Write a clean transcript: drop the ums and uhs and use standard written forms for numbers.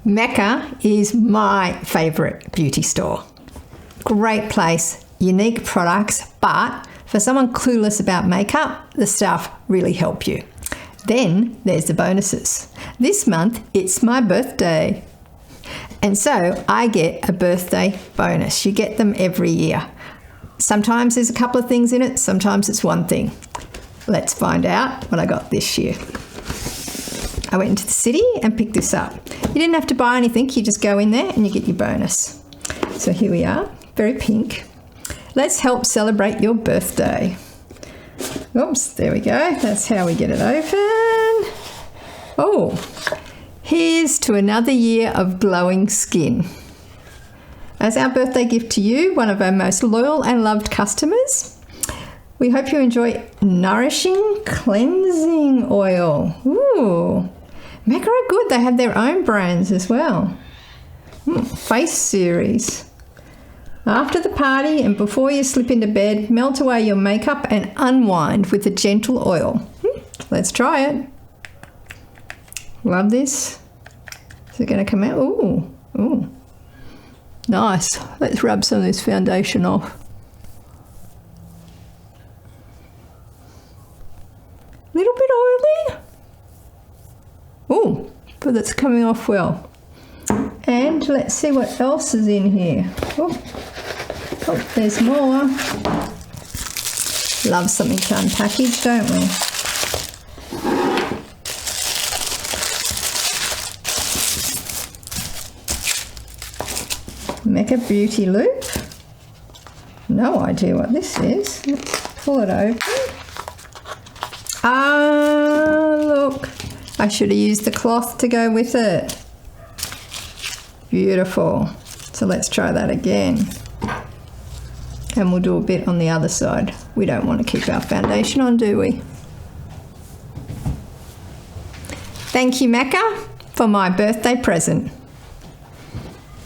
Mecca is my favourite beauty store. Great place, unique products, but for someone clueless about makeup, the staff really help you. Then there's the bonuses. This month, it's my birthday. And so I get a birthday bonus. You get them every year. Sometimes there's a couple of things in it, sometimes it's one thing. Let's find out what I got this year. I went into the city and picked this up. You didn't have to buy anything, you just go in there and you get your bonus. So here we are, very pink. Let's help celebrate your birthday. Oops, there we go. That's how we get it open. Oh, here's to another year of glowing skin. As our birthday gift to you, one of our most loyal and loved customers, we hope you enjoy Nourishing Cleansing Oil. Ooh, Mecca are good. They have their own brands as well. Face series. After the party and before you slip into bed, melt away your makeup and unwind with a gentle oil. Let's try it. Love this. Is it going to come out? Ooh, ooh. Nice. Let's rub some of this foundation off. Little bit oily. Ooh, but it's coming off well. And let's see what else is in here. Oh, there's more. Love something to unpackage, don't we? Mecca Beauty Loop. No idea what this is. Let's pull it open. Ah, look. I should have used the cloth to go with it. Beautiful. So let's try that again. And we'll do a bit on the other side. We don't want to keep our foundation on, do we? Thank you, Mecca, for my birthday present.